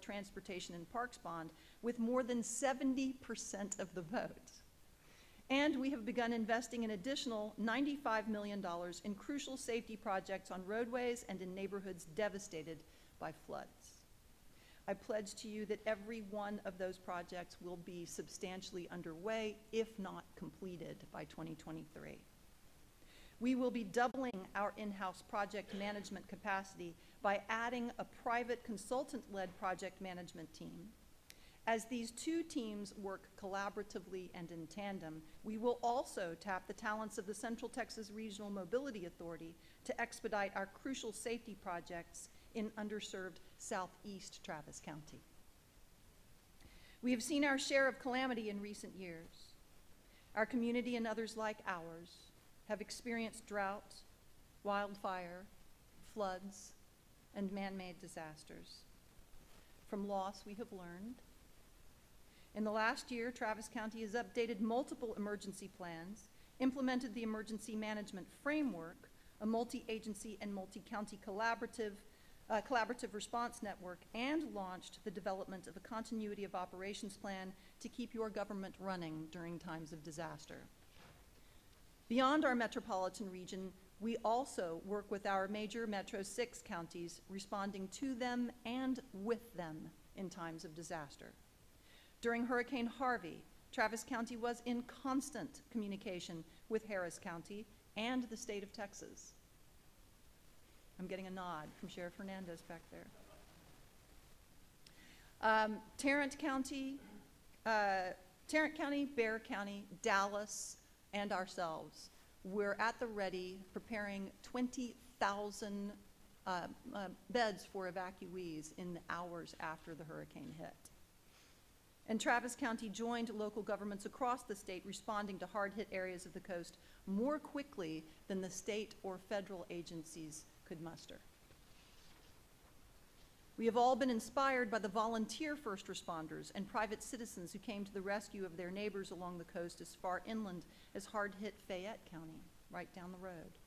Transportation and Parks Bond with more than 70% of the vote. And we have begun investing an additional $95 million in crucial safety projects on roadways and in neighborhoods devastated by floods. I pledge to you that every one of those projects will be substantially underway, if not completed, by 2023. We will be doubling our in-house project management capacity by adding a private consultant-led project management team. As these two teams work collaboratively and in tandem, we will also tap the talents of the Central Texas Regional Mobility Authority to expedite our crucial safety projects in underserved southeast Travis County. We have seen our share of calamity in recent years. Our community and others like ours have experienced drought, wildfire, floods, and man-made disasters. From loss, we have learned. In the last year, Travis County has updated multiple emergency plans, implemented the emergency management framework, a multi-agency and multi-county collaborative response network, and launched the development of a continuity of operations plan to keep your government running during times of disaster. Beyond our metropolitan region, we also work with our major Metro 6 counties, responding to them and with them in times of disaster. During Hurricane Harvey, Travis County was in constant communication with Harris County and the state of Texas. I'm getting a nod from Sheriff Hernandez back there. Tarrant County, Bexar County, Dallas, and ourselves, we're at the ready preparing 20,000 beds for evacuees in the hours after the hurricane hit. And Travis County joined local governments across the state responding to hard-hit areas of the coast more quickly than the state or federal agencies could muster. We have all been inspired by the volunteer first responders and private citizens who came to the rescue of their neighbors along the coast as far inland as hard-hit Fayette County, right down the road.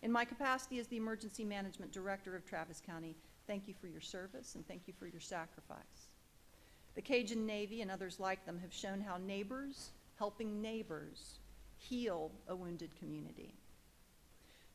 In my capacity as the Emergency Management Director of Travis County, thank you for your service and thank you for your sacrifice. The Cajun Navy and others like them have shown how neighbors helping neighbors heal a wounded community.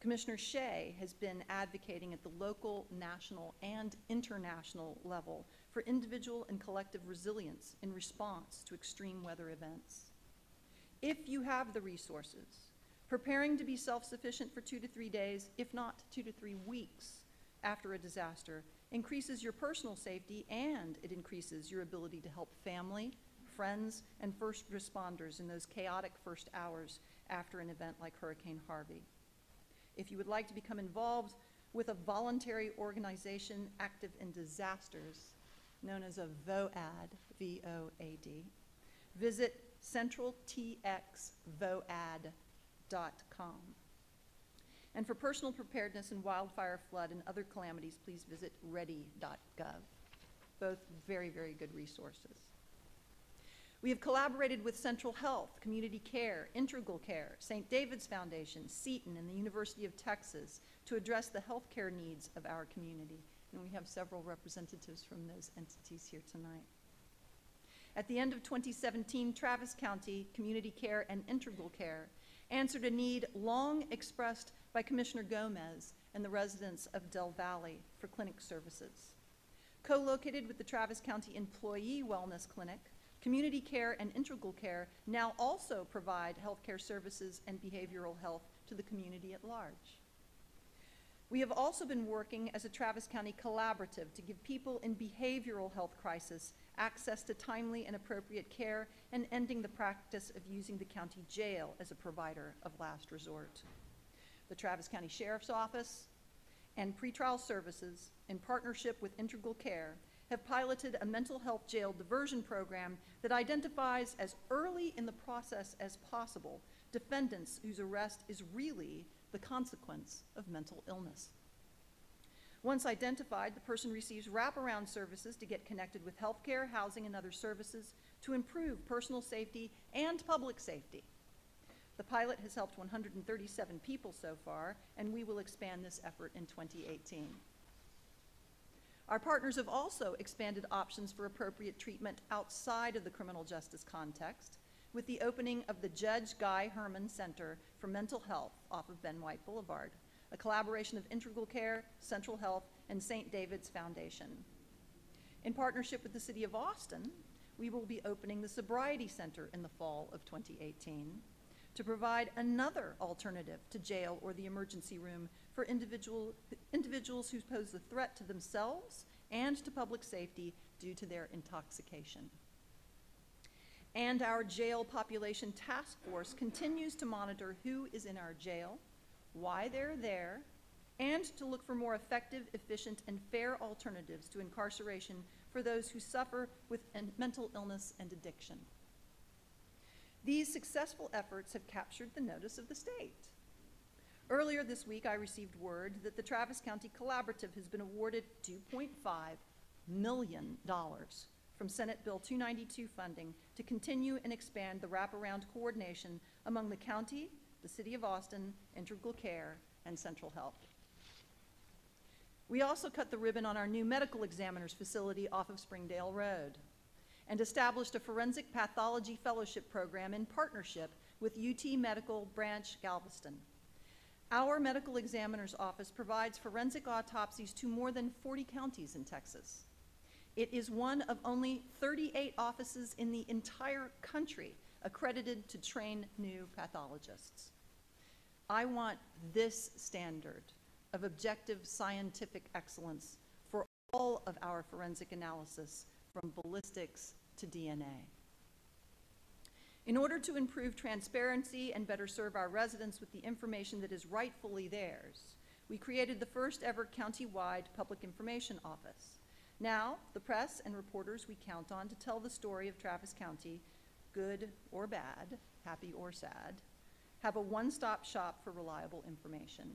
Commissioner Shea has been advocating at the local, national, and international level for individual and collective resilience in response to extreme weather events. If you have the resources, preparing to be self-sufficient for 2 to 3 days, if not 2 to 3 weeks after a disaster, increases your personal safety and it increases your ability to help family, friends, and first responders in those chaotic first hours after an event like Hurricane Harvey. If you would like to become involved with a voluntary organization active in disasters, known as a VOAD, V-O-A-D, visit centraltxvoad.com. And for personal preparedness in wildfire, flood, and other calamities, please visit ready.gov. Both very, very good resources. We have collaborated with Central Health, Community Care, Integral Care, St. David's Foundation, Seton, and the University of Texas to address the healthcare needs of our community. And we have several representatives from those entities here tonight. At the end of 2017, Travis County Community Care and Integral Care answered a need long expressed by Commissioner Gomez and the residents of Del Valley for clinic services. Co-located with the Travis County Employee Wellness Clinic, Community Care and Integral Care now also provide healthcare services and behavioral health to the community at large. We have also been working as a Travis County collaborative to give people in behavioral health crisis access to timely and appropriate care and ending the practice of using the county jail as a provider of last resort. The Travis County Sheriff's Office and pretrial services, in partnership with Integral Care, have piloted a mental health jail diversion program that identifies as early in the process as possible defendants whose arrest is really the consequence of mental illness. Once identified, the person receives wraparound services to get connected with healthcare, housing, and other services to improve personal safety and public safety. The pilot has helped 137 people so far, and we will expand this effort in 2018. Our partners have also expanded options for appropriate treatment outside of the criminal justice context with the opening of the Judge Guy Herman Center for Mental Health off of Ben White Boulevard, a collaboration of Integral Care, Central Health, and St. David's Foundation. In partnership with the City of Austin, we will be opening the Sobriety Center in the fall of 2018 to provide another alternative to jail or the emergency room for individuals who pose a threat to themselves and to public safety due to their intoxication. And our jail population task force continues to monitor who is in our jail, why they're there, and to look for more effective, efficient, and fair alternatives to incarceration for those who suffer with mental illness and addiction. These successful efforts have captured the notice of the state. Earlier this week, I received word that the Travis County Collaborative has been awarded $2.5 million from Senate Bill 292 funding to continue and expand the wraparound coordination among the county, the City of Austin, Integral Care, and Central Health. We also cut the ribbon on our new medical examiner's facility off of Springdale Road and established a forensic pathology fellowship program in partnership with UT Medical Branch Galveston. Our medical examiner's office provides forensic autopsies to more than 40 counties in Texas. It is one of only 38 offices in the entire country accredited to train new pathologists. I want this standard of objective scientific excellence for all of our forensic analysis, from ballistics to DNA. In order to improve transparency and better serve our residents with the information that is rightfully theirs, we created the first ever county-wide public information office. Now, the press and reporters we count on to tell the story of Travis County, good or bad, happy or sad, have a one-stop shop for reliable information.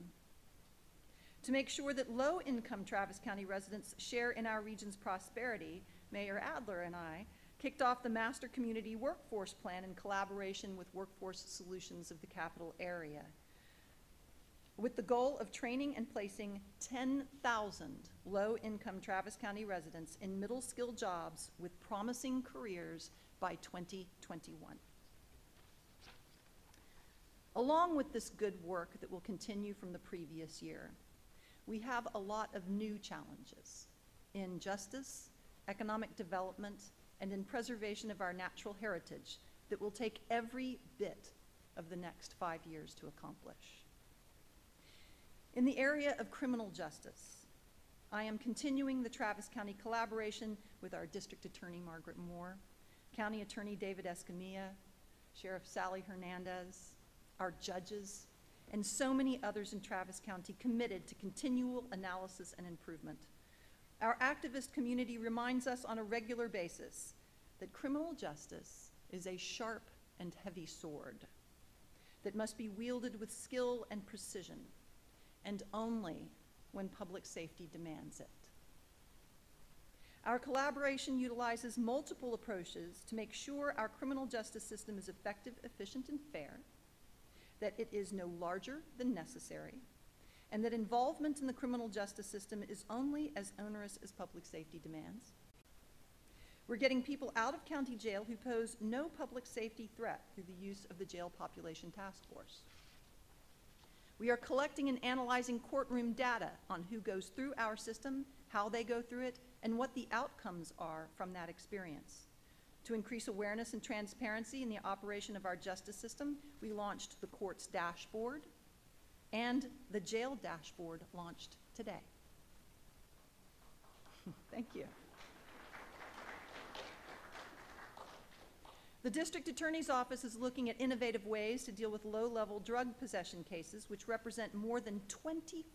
To make sure that low-income Travis County residents share in our region's prosperity, Mayor Adler and I kicked off the Master Community Workforce Plan in collaboration with Workforce Solutions of the Capital Area, with the goal of training and placing 10,000 low-income Travis County residents in middle-skilled jobs with promising careers by 2021. Along with this good work that will continue from the previous year, we have a lot of new challenges in justice, economic development, and in preservation of our natural heritage that will take every bit of the next 5 years to accomplish. In the area of criminal justice, I am continuing the Travis County collaboration with our District Attorney Margaret Moore, County Attorney David Escamilla, Sheriff Sally Hernandez, our judges, and so many others in Travis County committed to continual analysis and improvement. Our activist community reminds us on a regular basis that criminal justice is a sharp and heavy sword that must be wielded with skill and precision, and only when public safety demands it. Our collaboration utilizes multiple approaches to make sure our criminal justice system is effective, efficient, and fair, that it is no larger than necessary, and that involvement in the criminal justice system is only as onerous as public safety demands. We're getting people out of county jail who pose no public safety threat through the use of the Jail Population Task Force. We are collecting and analyzing courtroom data on who goes through our system, how they go through it, and what the outcomes are from that experience. To increase awareness and transparency in the operation of our justice system, we launched the Courts Dashboard, and the Jail Dashboard launched today. Thank you. The District Attorney's Office is looking at innovative ways to deal with low-level drug possession cases, which represent more than 25%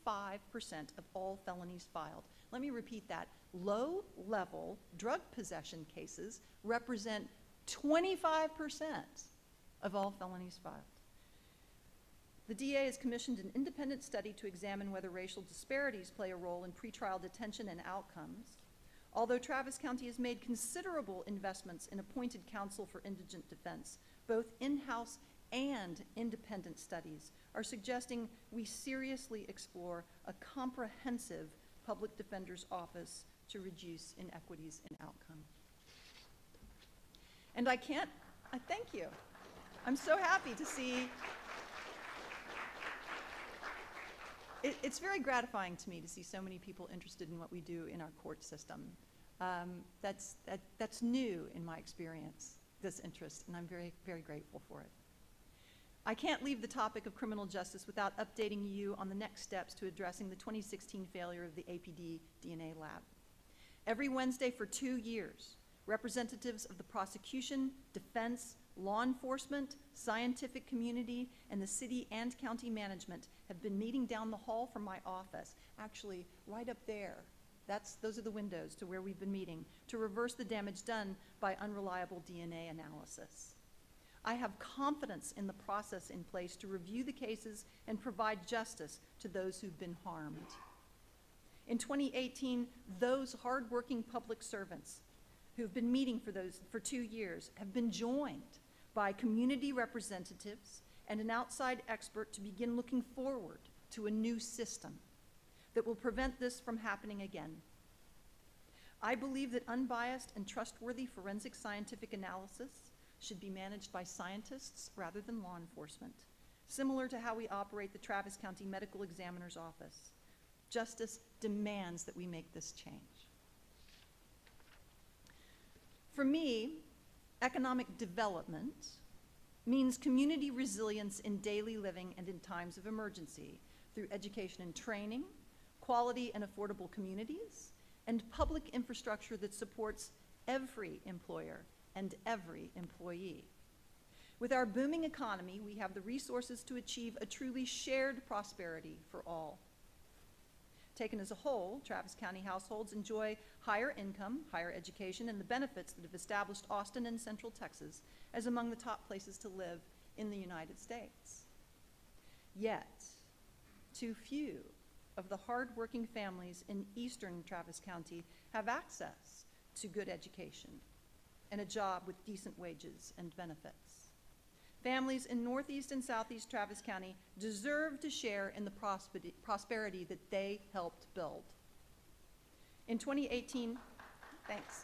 of all felonies filed. Let me repeat that. Low-level drug possession cases represent 25% of all felonies filed. The DA has commissioned an independent study to examine whether racial disparities play a role in pretrial detention and outcomes. Although Travis County has made considerable investments in appointed counsel for indigent defense, both in-house and independent studies are suggesting we seriously explore a comprehensive public defender's office to reduce inequities in outcome. And thank you. I'm so happy to see, it's very gratifying to me to see so many people interested in what we do in our court system. That's new in my experience, this interest, and I'm very, very grateful for it. I can't leave the topic of criminal justice without updating you on the next steps to addressing the 2016 failure of the APD DNA lab. Every Wednesday for 2 years, representatives of the prosecution, defense, law enforcement, scientific community, and the city and county management have been meeting down the hall from my office, actually right up there. Those are the windows to where we've been meeting, to reverse the damage done by unreliable DNA analysis. I have confidence in the process in place to review the cases and provide justice to those who've been harmed. In 2018, those hardworking public servants who've been meeting for 2 years have been joined by community representatives and an outside expert to begin looking forward to a new system that will prevent this from happening again. I believe that unbiased and trustworthy forensic scientific analysis should be managed by scientists rather than law enforcement, similar to how we operate the Travis County Medical Examiner's Office. Justice demands that we make this change. For me, economic development means community resilience in daily living and in times of emergency through education and training, quality and affordable communities, and public infrastructure that supports every employer and every employee. With our booming economy, we have the resources to achieve a truly shared prosperity for all. Taken as a whole, Travis County households enjoy higher income, higher education, and the benefits that have established Austin and Central Texas as among the top places to live in the United States. Yet, too few of the hard-working families in eastern Travis County have access to good education and a job with decent wages and benefits. Families in northeast and southeast Travis County deserve to share in the prosperity that they helped build. In 2018, thanks.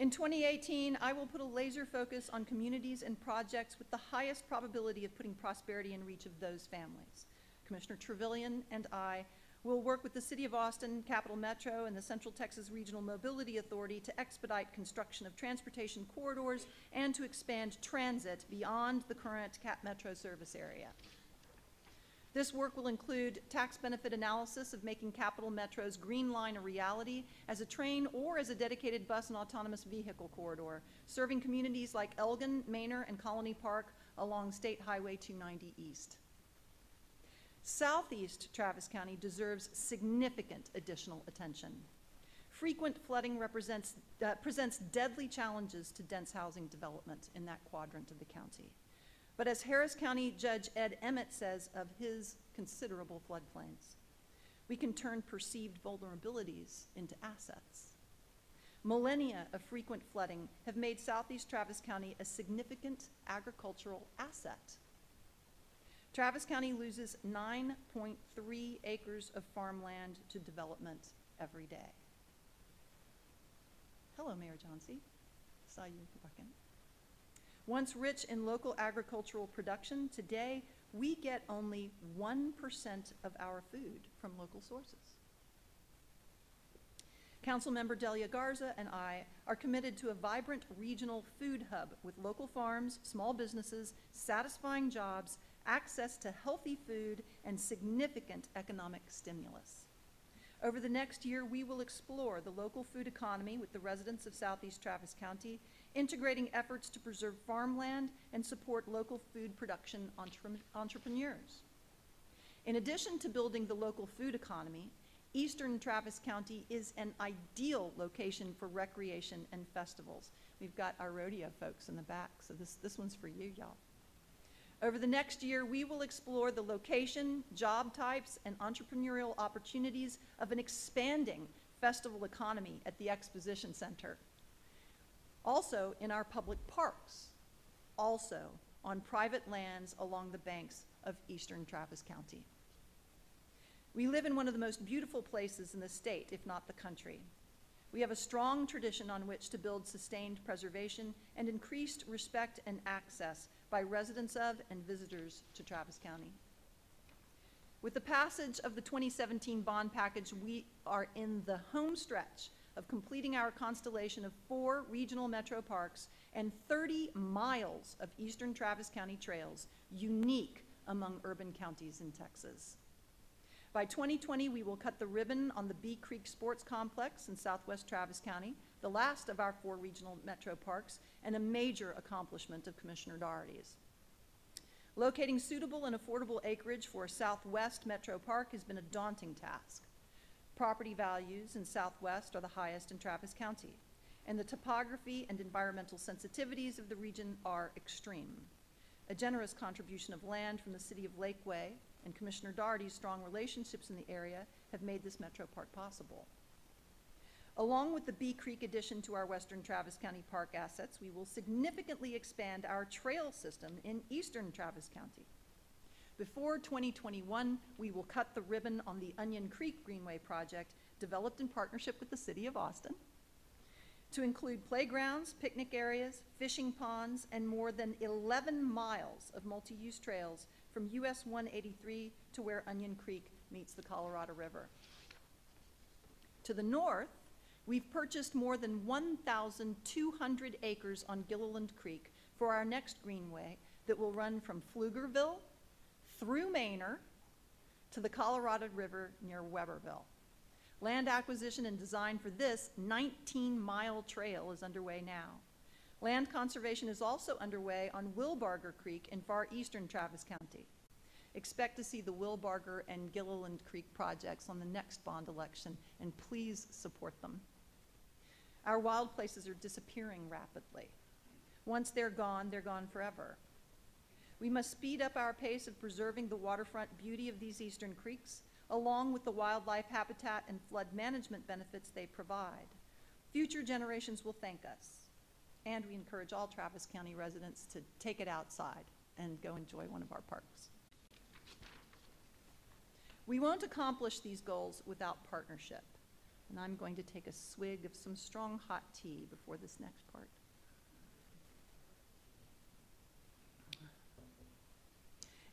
In 2018, I will put a laser focus on communities and projects with the highest probability of putting prosperity in reach of those families. Commissioner Trevelyan and I will work with the City of Austin, Capital Metro, and the Central Texas Regional Mobility Authority to expedite construction of transportation corridors and to expand transit beyond the current Cap Metro service area. This work will include tax benefit analysis of making Capital Metro's Green Line a reality as a train or as a dedicated bus and autonomous vehicle corridor, serving communities like Elgin, Manor, and Colony Park along State Highway 290 East. Southeast Travis County deserves significant additional attention. Frequent flooding presents deadly challenges to dense housing development in that quadrant of the county. But as Harris County Judge Ed Emmett says of his considerable floodplains, we can turn perceived vulnerabilities into assets. Millennia of frequent flooding have made Southeast Travis County a significant agricultural asset. Travis County loses 9.3 acres of farmland to development every day. Hello, Mayor Johnsey. Saw you walk in. Once rich in local agricultural production, today we get only 1% of our food from local sources. Councilmember Delia Garza and I are committed to a vibrant regional food hub with local farms, small businesses, satisfying jobs, access to healthy food, and significant economic stimulus. Over the next year, we will explore the local food economy with the residents of Southeast Travis County, integrating efforts to preserve farmland and support local food production entrepreneurs. In addition to building the local food economy, Eastern Travis County is an ideal location for recreation and festivals. We've got our rodeo folks in the back, so this one's for you, y'all. Over the next year, we will explore the location, job types, and entrepreneurial opportunities of an expanding festival economy at the Exposition Center. Also in our public parks, also on private lands along the banks of Eastern Travis County. We live in one of the most beautiful places in the state, if not the country. We have a strong tradition on which to build sustained preservation and increased respect and access by residents of and visitors to Travis County. With the passage of the 2017 bond package, we are in the home stretch of completing our constellation of 4 regional metro parks and 30 miles of eastern Travis County trails, unique among urban counties in Texas. By 2020, we will cut the ribbon on the Bee Creek Sports Complex in southwest Travis County, the last of our 4 regional metro parks, and a major accomplishment of Commissioner Doherty's. Locating suitable and affordable acreage for a southwest metro park has been a daunting task. Property values in southwest are the highest in Travis County, and the topography and environmental sensitivities of the region are extreme. A generous contribution of land from the city of Lakeway and Commissioner Doherty's strong relationships in the area have made this metro park possible. Along with the Bee Creek addition to our western Travis County park assets, we will significantly expand our trail system in eastern Travis County. Before 2021, we will cut the ribbon on the Onion Creek Greenway project, developed in partnership with the city of Austin, to include playgrounds, picnic areas, fishing ponds, and more than 11 miles of multi-use trails from US 183 to where Onion Creek meets the Colorado River. To the north, we've purchased more than 1,200 acres on Gilliland Creek for our next greenway that will run from Pflugerville through Manor to the Colorado River near Weberville. Land acquisition and design for this 19-mile trail is underway now. Land conservation is also underway on Wilbarger Creek in far eastern Travis County. Expect to see the Wilbarger and Gilliland Creek projects on the next bond election, and please support them. Our wild places are disappearing rapidly. Once they're gone forever. We must speed up our pace of preserving the waterfront beauty of these eastern creeks, along with the wildlife habitat and flood management benefits they provide. Future generations will thank us, and we encourage all Travis County residents to take it outside and go enjoy one of our parks. We won't accomplish these goals without partnership, and I'm going to take a swig of some strong hot tea before this next part.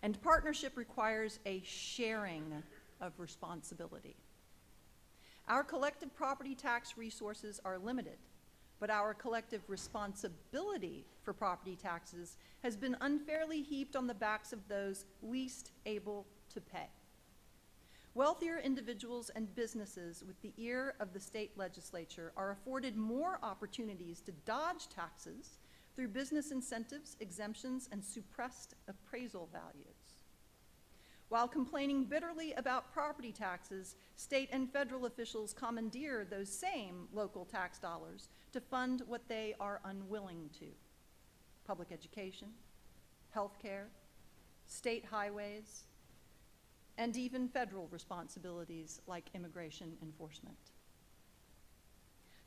And partnership requires a sharing of responsibility. Our collective property tax resources are limited, but our collective responsibility for property taxes has been unfairly heaped on the backs of those least able to pay. Wealthier individuals and businesses with the ear of the state legislature are afforded more opportunities to dodge taxes through business incentives, exemptions, and suppressed appraisal values. While complaining bitterly about property taxes, state and federal officials commandeer those same local tax dollars to fund what they are unwilling to: public education, health care, state highways, and even federal responsibilities like immigration enforcement.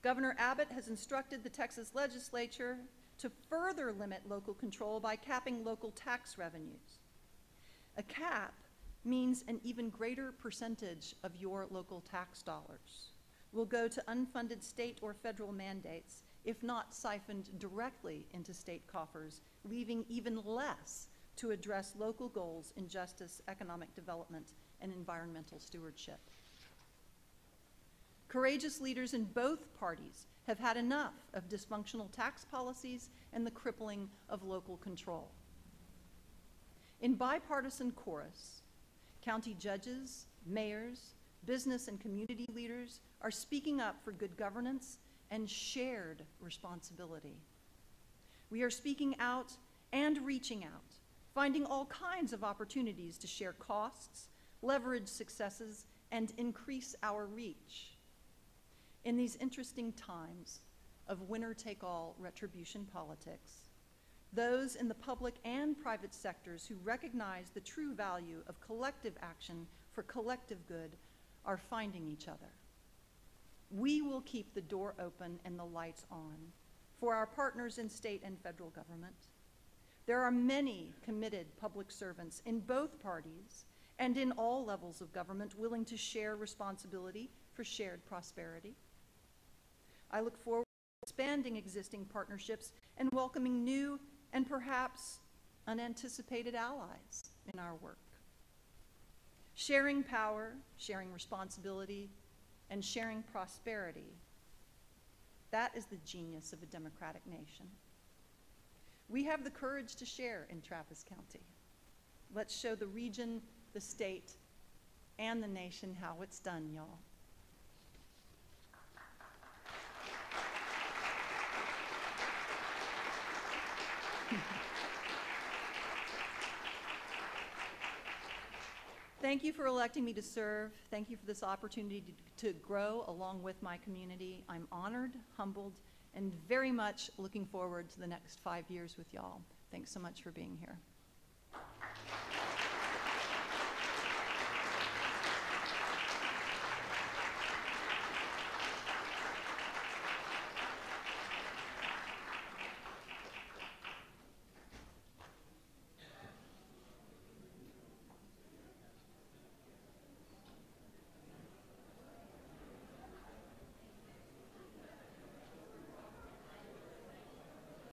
Governor Abbott has instructed the Texas legislature to further limit local control by capping local tax revenues. A cap means an even greater percentage of your local tax dollars will go to unfunded state or federal mandates, if not siphoned directly into state coffers, leaving even less to address local goals in justice, economic development, and environmental stewardship. Courageous leaders in both parties have had enough of dysfunctional tax policies and the crippling of local control. In bipartisan chorus, county judges, mayors, business and community leaders are speaking up for good governance and shared responsibility. We are speaking out and reaching out, finding all kinds of opportunities to share costs, leverage successes, and increase our reach. In these interesting times of winner-take-all retribution politics, those in the public and private sectors who recognize the true value of collective action for collective good are finding each other. We will keep the door open and the lights on for our partners in state and federal government. There are many committed public servants in both parties and in all levels of government willing to share responsibility for shared prosperity. I look forward to expanding existing partnerships and welcoming new and perhaps unanticipated allies in our work. Sharing power, sharing responsibility, and sharing prosperity, that is the genius of a democratic nation. We have the courage to share in Travis County. Let's show the region, the state, and the nation how it's done, y'all. Thank you for electing me to serve. Thank you for this opportunity to grow along with my community. I'm honored, humbled, and very much looking forward to the next 5 years with y'all. Thanks so much for being here.